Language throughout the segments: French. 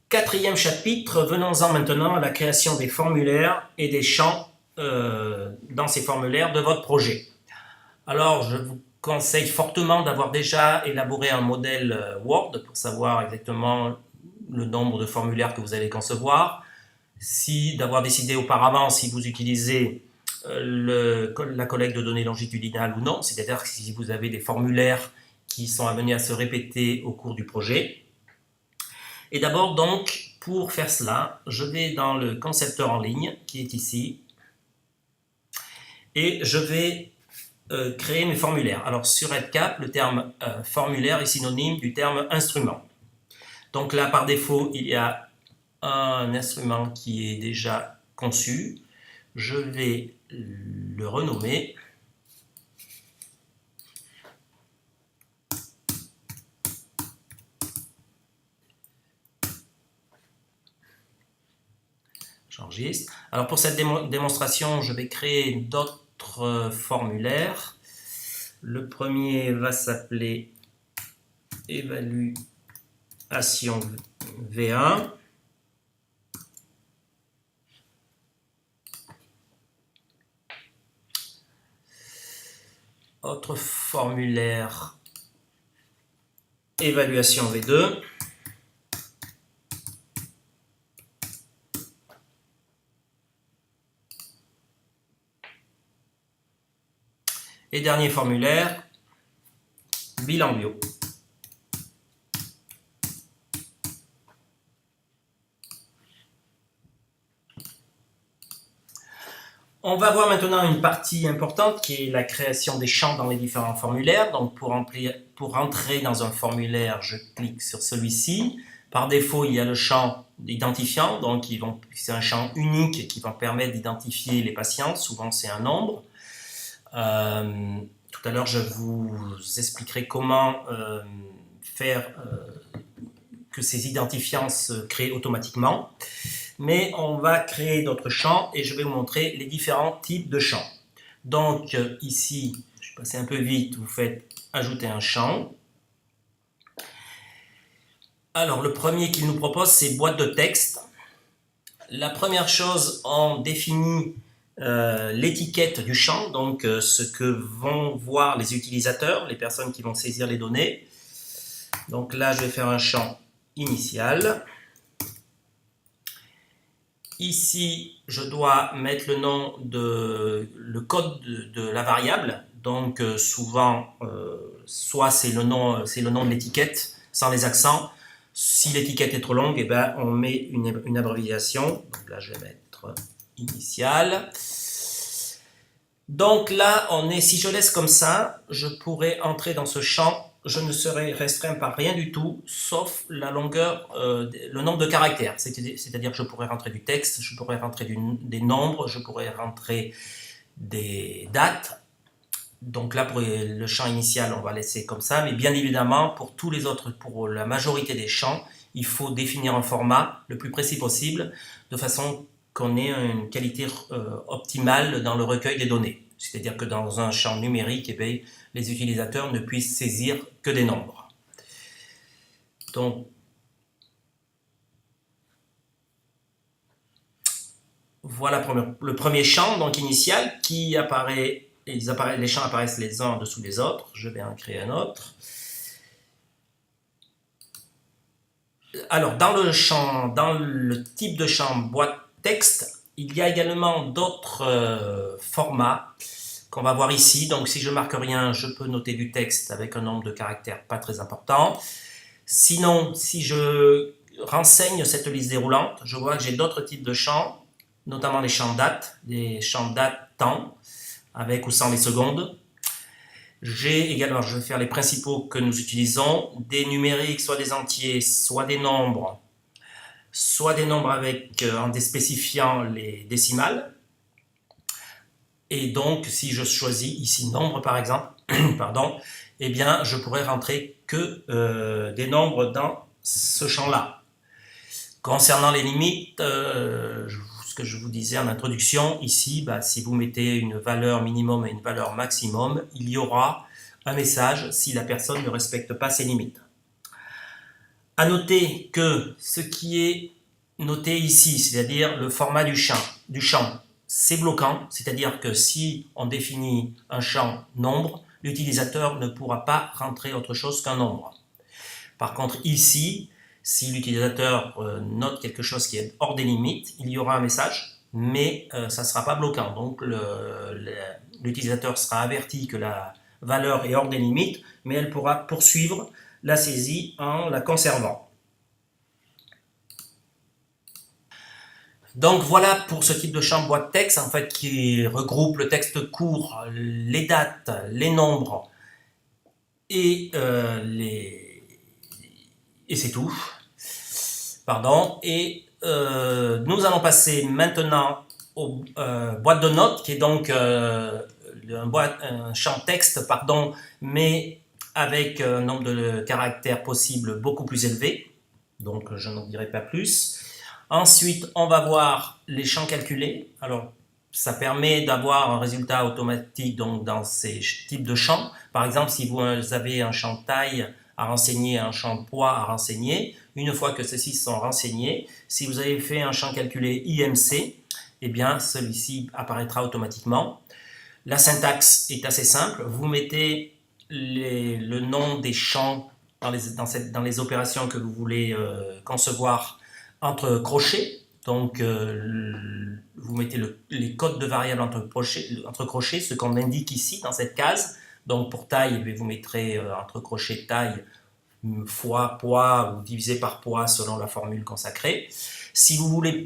Quatrième chapitre, venons-en maintenant à la création des formulaires et des champs dans ces formulaires de votre projet. Alors, je vous conseille fortement d'avoir déjà élaboré un modèle Word pour savoir exactement le nombre de formulaires que vous allez concevoir, d'avoir décidé auparavant si vous utilisez la collecte de données longitudinales ou non, c'est-à-dire si vous avez des formulaires qui sont amenés à se répéter au cours du projet. Et d'abord donc, pour faire cela, je vais dans le concepteur en ligne qui est ici et je vais créer mes formulaires. Alors sur EdCap, le terme formulaire est synonyme du terme instrument. Donc là, par défaut, il y a un instrument qui est déjà conçu. Je vais le renommer. J'enregistre. Alors pour cette démonstration, je vais créer d'autres formulaires. Le premier va s'appeler évaluation V1. Autre formulaire évaluation V2. Et dernier formulaire, bilan bio. On va voir maintenant une partie importante qui est la création des champs dans les différents formulaires. Donc pour entrer dans un formulaire, je clique sur celui-ci. Par défaut, il y a le champ identifiant, donc c'est un champ unique qui va permettre d'identifier les patients. Souvent, c'est un nombre. Tout à l'heure, je vous expliquerai comment faire que ces identifiants se créent automatiquement. Mais on va créer d'autres champs et je vais vous montrer les différents types de champs. Donc ici, je vais passer un peu vite, vous faites ajouter un champ. Alors le premier qu'il nous propose, c'est boîte de texte. La première chose, on définit l'étiquette du champ, donc ce que vont voir les utilisateurs, les personnes qui vont saisir les données. Donc là, je vais faire un champ initial. Ici, je dois mettre le code de la variable. Donc souvent, soit c'est le nom de l'étiquette sans les accents. Si l'étiquette est trop longue, eh ben, on met une abréviation. Donc là, je vais mettre initial. Donc là, si je laisse comme ça, je pourrais entrer dans ce champ. Je ne serai restreint par rien du tout, sauf la longueur, le nombre de caractères. C'est-à-dire que je pourrais rentrer du texte, je pourrais rentrer des nombres, je pourrais rentrer des dates. Donc là, pour le champ initial, on va laisser comme ça. Mais bien évidemment, pour tous les autres, pour la majorité des champs, il faut définir un format le plus précis possible, de façon qu'on ait une qualité optimale dans le recueil des données. C'est-à-dire que dans un champ numérique, eh bien, les utilisateurs ne puissent saisir que des nombres. Donc, voilà le premier champ donc initial qui apparaît. Les champs apparaissent les uns en dessous des autres. Je vais en créer un autre. Alors, dans le type de champ boîte texte, il y a également d'autres formats qu'on va voir ici. Donc, si je marque rien, je peux noter du texte avec un nombre de caractères pas très important. Sinon, si je renseigne cette liste déroulante, je vois que j'ai d'autres types de champs, notamment les champs date, les champs date temps, avec ou sans les secondes. J'ai également, je vais faire les principaux que nous utilisons, des numériques, soit des entiers, soit des nombres avec, en spécifiant les décimales. Et donc, si je choisis ici nombre par exemple, pardon, eh bien, je pourrais rentrer que des nombres dans ce champ-là. Concernant les limites, ce que je vous disais en introduction, ici, si vous mettez une valeur minimum et une valeur maximum, il y aura un message si la personne ne respecte pas ses limites. À noter que ce qui est noté ici, c'est-à-dire le format du champ, c'est bloquant, c'est-à-dire que si on définit un champ nombre, l'utilisateur ne pourra pas rentrer autre chose qu'un nombre. Par contre, ici, si l'utilisateur note quelque chose qui est hors des limites, il y aura un message, mais ça ne sera pas bloquant. Donc, l'utilisateur sera averti que la valeur est hors des limites, mais elle pourra poursuivre la saisie en la conservant. Donc voilà pour ce type de champ boîte texte en fait qui regroupe le texte court, les dates, les nombres et c'est tout. Pardon. Et nous allons passer maintenant aux boîtes de notes qui est donc un champ texte pardon, mais avec un nombre de caractères possibles beaucoup plus élevé. Donc je n'en dirai pas plus. Ensuite, on va voir les champs calculés. Alors, ça permet d'avoir un résultat automatique donc, dans ces types de champs. Par exemple, si vous avez un champ taille à renseigner, un champ poids à renseigner, une fois que ceux-ci sont renseignés, si vous avez fait un champ calculé IMC, eh bien, celui-ci apparaîtra automatiquement. La syntaxe est assez simple. Vous mettez le nom des champs dans les opérations que vous voulez concevoir entre crochets. Donc, vous mettez les codes de variables entre crochets, ce qu'on indique ici dans cette case. Donc, pour taille, vous mettrez entre crochets taille fois poids ou divisé par poids selon la formule consacrée. Si vous voulez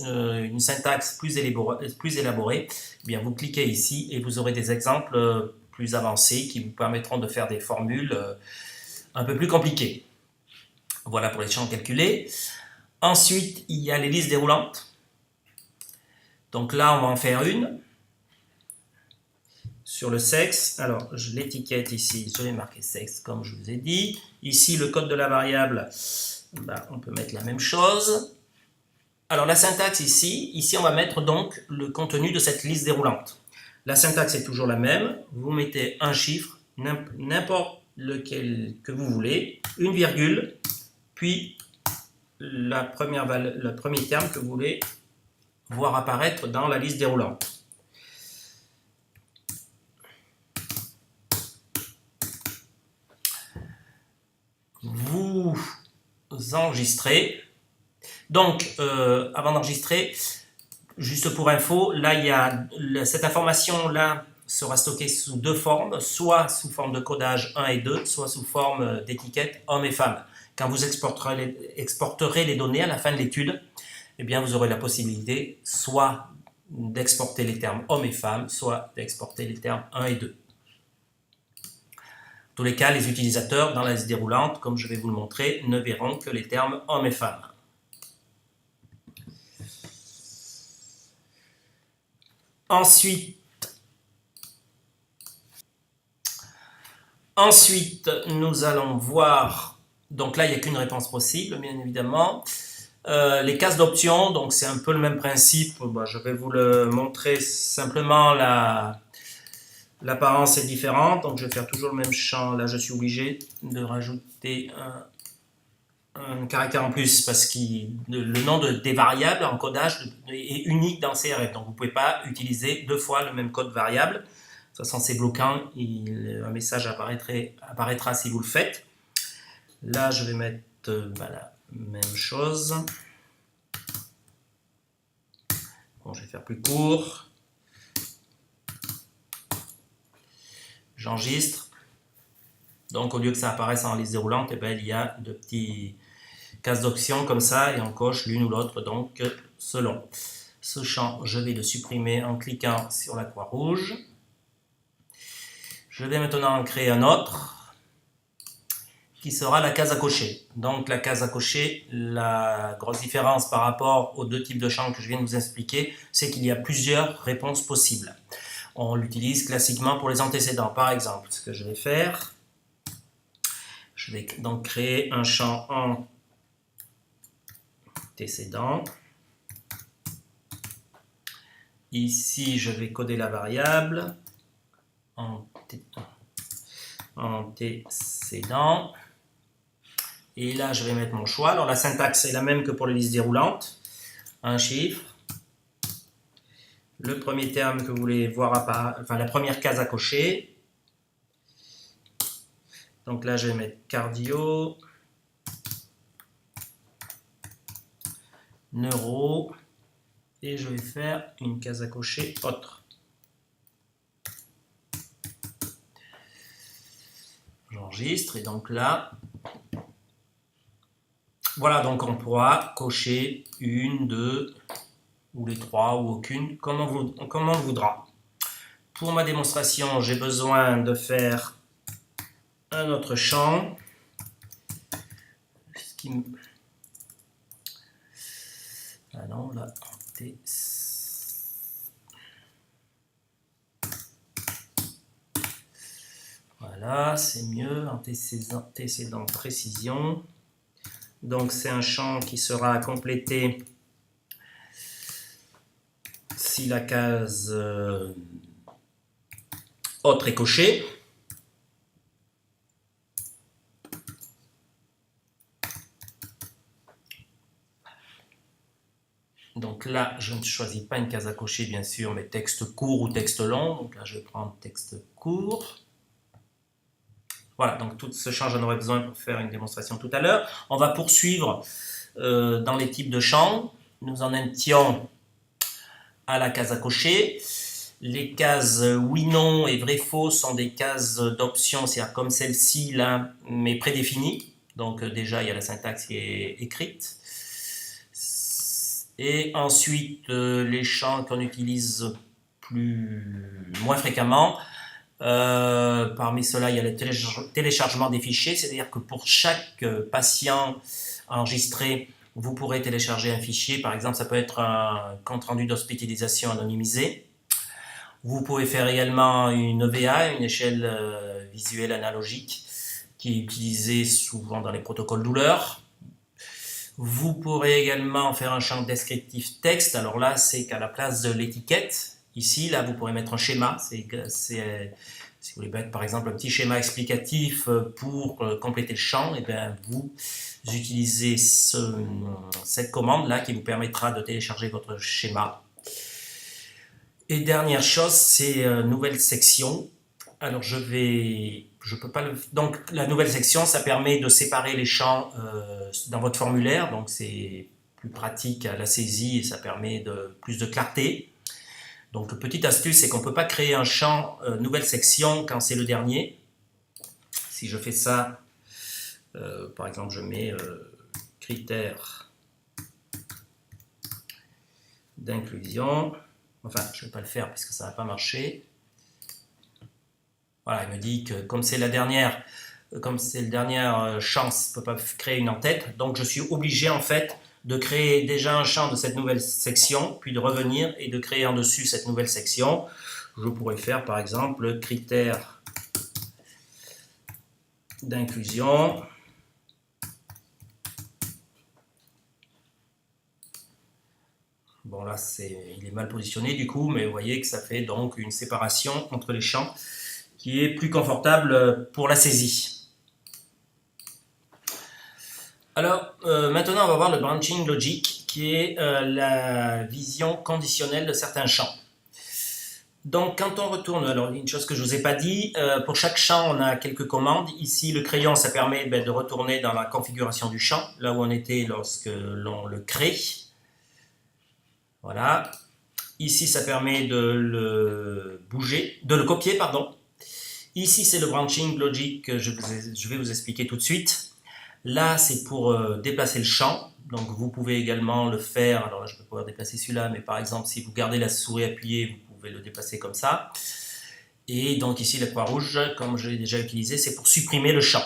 une syntaxe plus élaborée, eh bien vous cliquez ici et vous aurez des exemples plus avancés qui vous permettront de faire des formules un peu plus compliquées. Voilà pour les champs calculés. Ensuite, il y a les listes déroulantes. Donc là, on va en faire une. Sur le sexe, alors je l'étiquette ici, je vais marquer sexe comme je vous ai dit. Ici, le code de la variable, on peut mettre la même chose. Alors la syntaxe ici on va mettre donc le contenu de cette liste déroulante. La syntaxe est toujours la même, vous mettez un chiffre, n'importe lequel que vous voulez, une virgule, puis le premier terme que vous voulez voir apparaître dans la liste déroulante. Vous enregistrez. Donc, avant d'enregistrer, juste pour info, là, cette information-là sera stockée sous deux formes, soit sous forme de codage 1 et 2, soit sous forme d'étiquette hommes et femmes. Quand vous exporterez les données à la fin de l'étude, eh bien, vous aurez la possibilité soit d'exporter les termes hommes et femmes, soit d'exporter les termes 1 et 2. Dans tous les cas, les utilisateurs, dans la liste déroulante, comme je vais vous le montrer, ne verront que les termes hommes et femmes. Ensuite, nous allons voir, donc là, il n'y a qu'une réponse possible, bien évidemment. Les cases d'options, donc c'est un peu le même principe, je vais vous le montrer simplement, l'apparence est différente, donc je vais faire toujours le même champ. Là, je suis obligé de rajouter un caractère en plus parce que le nom des variables en codage est unique dans CRF, donc vous ne pouvez pas utiliser deux fois le même code variable. De toute façon, c'est bloquant, un message apparaîtra si vous le faites. Là, je vais mettre la même chose. Bon, je vais faire plus court. J'enregistre. Donc, au lieu que ça apparaisse en liste déroulante, il y a de petits cases d'options comme ça et on coche l'une ou l'autre, donc selon. Ce champ, je vais le supprimer en cliquant sur la croix rouge. Je vais maintenant en créer un autre qui sera la case à cocher. Donc la case à cocher, la grosse différence par rapport aux deux types de champs que je viens de vous expliquer, c'est qu'il y a plusieurs réponses possibles. On l'utilise classiquement pour les antécédents. Par exemple, ce que je vais faire, je vais donc créer un champ antécédent. Ici, je vais coder la variable antécédent. Et là, je vais mettre mon choix. Alors, la syntaxe est la même que pour les listes déroulantes. Un chiffre. Le premier terme que vous voulez voir apparaître, enfin la première case à cocher. Donc là, je vais mettre cardio, neuro, et je vais faire une case à cocher autre. J'enregistre, et donc là, voilà, donc on pourra cocher une, deux, ou les trois, ou aucune, comme on voudra. Pour ma démonstration, j'ai besoin de faire un autre champ. Ah non, là, voilà, c'est mieux, antécédent précision. Donc c'est un champ qui sera complété si la case autre est cochée. Donc là, je ne choisis pas une case à cocher, bien sûr, mais texte court ou texte long. Donc là, je vais prendre texte court. Voilà, donc tout ce champ, j'en aurai besoin pour faire une démonstration tout à l'heure. On va poursuivre dans les types de champs. Nous en étions à la case à cocher. Les cases oui, non et vrai, faux sont des cases d'options, c'est-à-dire comme celle-ci là, mais prédéfinies. Donc déjà, il y a la syntaxe qui est écrite. Et ensuite, les champs qu'on utilise moins fréquemment. Parmi ceux-là, il y a le téléchargement des fichiers, c'est-à-dire que pour chaque patient enregistré, vous pourrez télécharger un fichier. Par exemple, ça peut être un compte-rendu d'hospitalisation anonymisé. Vous pouvez faire également une EVA, une échelle visuelle analogique, qui est utilisée souvent dans les protocoles douleur. Vous pourrez également faire un champ descriptif texte. Alors là, c'est qu'à la place de l'étiquette, ici, là, vous pourrez mettre un schéma. Si vous voulez mettre, par exemple, un petit schéma explicatif pour compléter le champ, et bien, vous utilisez cette commande-là qui vous permettra de télécharger votre schéma. Et dernière chose, c'est nouvelle section. Alors je peux pas donc la nouvelle section, ça permet de séparer les champs dans votre formulaire, donc c'est plus pratique à la saisie et ça permet plus de clarté. Donc petite astuce, c'est qu'on ne peut pas créer un champ nouvelle section quand c'est le dernier. Si je fais ça, par exemple je mets critères d'inclusion, enfin je ne vais pas le faire puisque ça ne va pas marcher. Voilà, il me dit que comme c'est le dernier champ, je ne peux pas créer une en-tête. Donc je suis obligé en fait de créer déjà un champ de cette nouvelle section, puis de revenir et de créer en dessus cette nouvelle section. Je pourrais faire par exemple critères d'inclusion. Bon là il est mal positionné du coup, mais vous voyez que ça fait donc une séparation entre les champs qui est plus confortable pour la saisie. Alors maintenant on va voir le branching logic qui est la vision conditionnelle de certains champs. Donc quand on retourne, alors une chose que je ne vous ai pas dit, pour chaque champ on a quelques commandes. Ici le crayon ça permet de retourner dans la configuration du champ, là où on était lorsque l'on le crée. Voilà. Ici ça permet de le copier, pardon. Ici, c'est le branching logic que je vais vous expliquer tout de suite. Là, c'est pour déplacer le champ. Donc, vous pouvez également le faire. Alors là, je vais pouvoir déplacer celui-là, mais par exemple, si vous gardez la souris appuyée, vous pouvez le déplacer comme ça. Et donc ici, la croix rouge, comme je l'ai déjà utilisé, c'est pour supprimer le champ.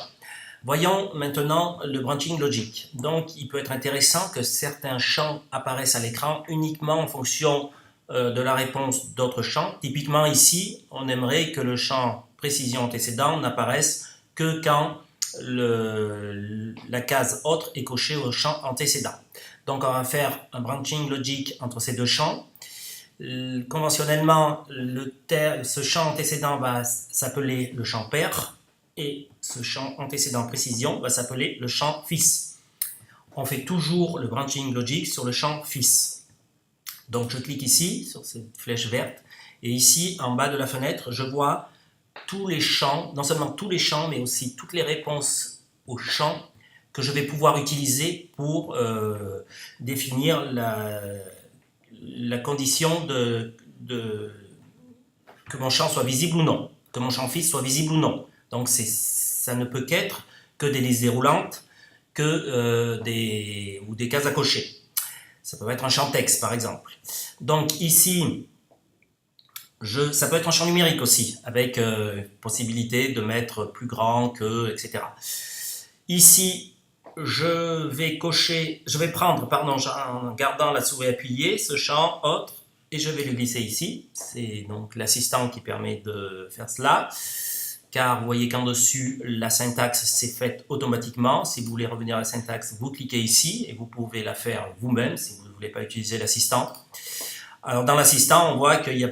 Voyons maintenant le branching logic. Donc, il peut être intéressant que certains champs apparaissent à l'écran uniquement en fonction de la réponse d'autres champs. Typiquement ici, on aimerait que le champ précision antécédent n'apparaisse que quand la case autre est cochée au champ antécédent. Donc on va faire un branching logic entre ces deux champs. Conventionnellement, ce champ antécédent va s'appeler le champ pair. et ce champ antécédent précision va s'appeler le champ fils. On fait toujours le branching logic sur le champ fils. Donc je clique ici sur cette flèche verte et ici en bas de la fenêtre je vois tous les champs, non seulement tous les champs mais aussi toutes les réponses aux champs que je vais pouvoir utiliser pour définir la condition que mon champ soit visible ou non, que mon champ fils soit visible ou non. Donc ça ne peut qu'être que des listes déroulantes ou des cases à cocher. Ça peut être un champ texte par exemple. Donc ici, ça peut être un champ numérique aussi, avec possibilité de mettre plus grand que, etc. Ici, je vais prendre, en gardant la souris appuyée, ce champ autre, et je vais le glisser ici. C'est donc l'assistant qui permet de faire cela, car vous voyez qu'en dessus, la syntaxe s'est faite automatiquement. Si vous voulez revenir à la syntaxe, vous cliquez ici, et vous pouvez la faire vous-même, si vous ne voulez pas utiliser l'assistant. Alors dans l'assistant, on voit qu'il y a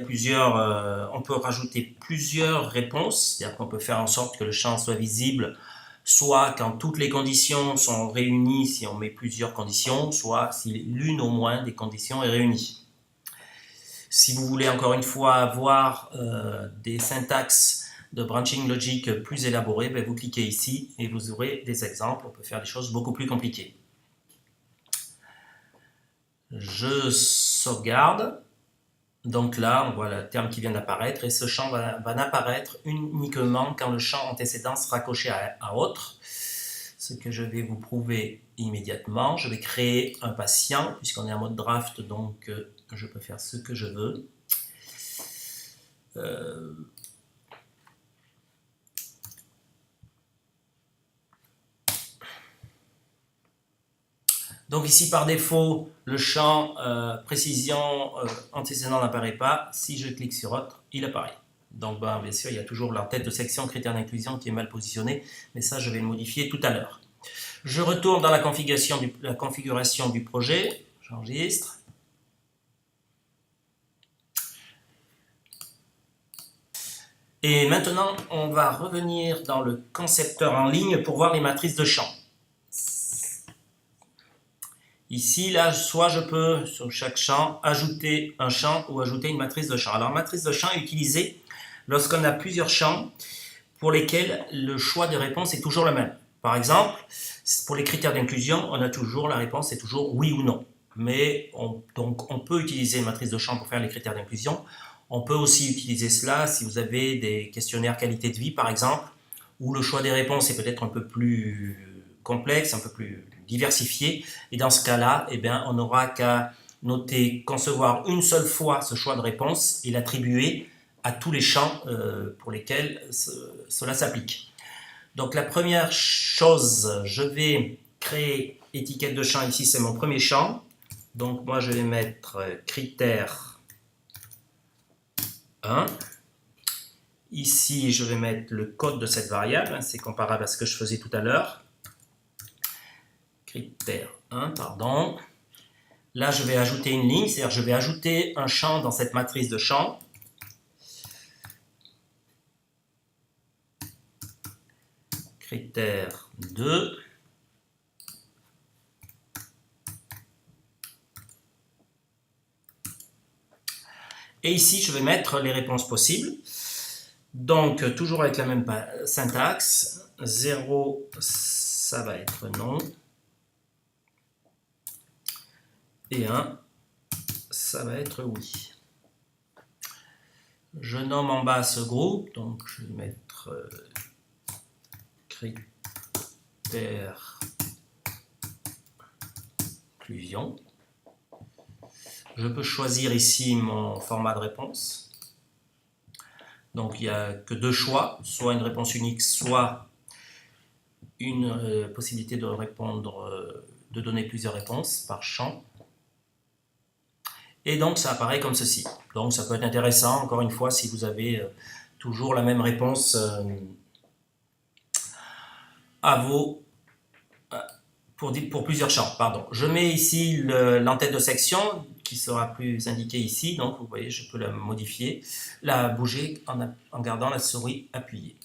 on peut rajouter plusieurs réponses, c'est-à-dire qu'on peut faire en sorte que le champ soit visible, soit quand toutes les conditions sont réunies, si on met plusieurs conditions, soit si l'une au moins des conditions est réunie. Si vous voulez encore une fois avoir des syntaxes de branching logic plus élaborées, vous cliquez ici et vous aurez des exemples, on peut faire des choses beaucoup plus compliquées. Je sauvegarde, donc là on voit le terme qui vient d'apparaître et ce champ va n'apparaître uniquement quand le champ antécédent sera coché à autre, ce que je vais vous prouver immédiatement. Je vais créer un patient puisqu'on est en mode draft, donc je peux faire ce que je veux. Donc ici par défaut, le champ précision antécédent n'apparaît pas. Si je clique sur autre, il apparaît. Donc bien sûr, il y a toujours la tête de section critère d'inclusion qui est mal positionnée, mais ça je vais le modifier tout à l'heure. Je retourne dans la configuration du projet, j'enregistre. Et maintenant, on va revenir dans le concepteur en ligne pour voir les matrices de champs. Ici, là, soit je peux, sur chaque champ, ajouter un champ ou ajouter une matrice de champ. Alors, matrice de champ est utilisée lorsqu'on a plusieurs champs pour lesquels le choix de réponse est toujours le même. Par exemple, pour les critères d'inclusion, on a toujours, la réponse est toujours oui ou non. Mais donc, on peut utiliser une matrice de champ pour faire les critères d'inclusion. On peut aussi utiliser cela si vous avez des questionnaires qualité de vie, par exemple, où le choix des réponses est peut-être un peu plus complexe, un peu plus diversifié. Et dans ce cas-là, on n'aura qu'à concevoir une seule fois ce choix de réponse et l'attribuer à tous les champs pour lesquels cela s'applique. Donc la première chose, je vais créer étiquette de champ. Ici, c'est mon premier champ. Donc moi, je vais mettre critère 1. Ici, je vais mettre le code de cette variable. C'est comparable à ce que je faisais tout à l'heure. Critère 1, pardon. Là, je vais ajouter une ligne, c'est-à-dire je vais ajouter un champ dans cette matrice de champs. Critère 2. Et ici, je vais mettre les réponses possibles. Donc, toujours avec la même syntaxe. 0, ça va être non. Et 1, ça va être oui. Je nomme en bas ce groupe, donc je vais mettre critère inclusion. Je peux choisir ici mon format de réponse. Donc il n'y a que deux choix, soit une réponse unique, soit une possibilité de répondre, de donner plusieurs réponses par champ. Et donc ça apparaît comme ceci. Donc ça peut être intéressant, encore une fois, si vous avez toujours la même réponse pour plusieurs champs. Pardon. Je mets ici l'entête de section qui sera plus indiquée ici. Donc vous voyez, je peux la modifier, la bouger en gardant la souris appuyée.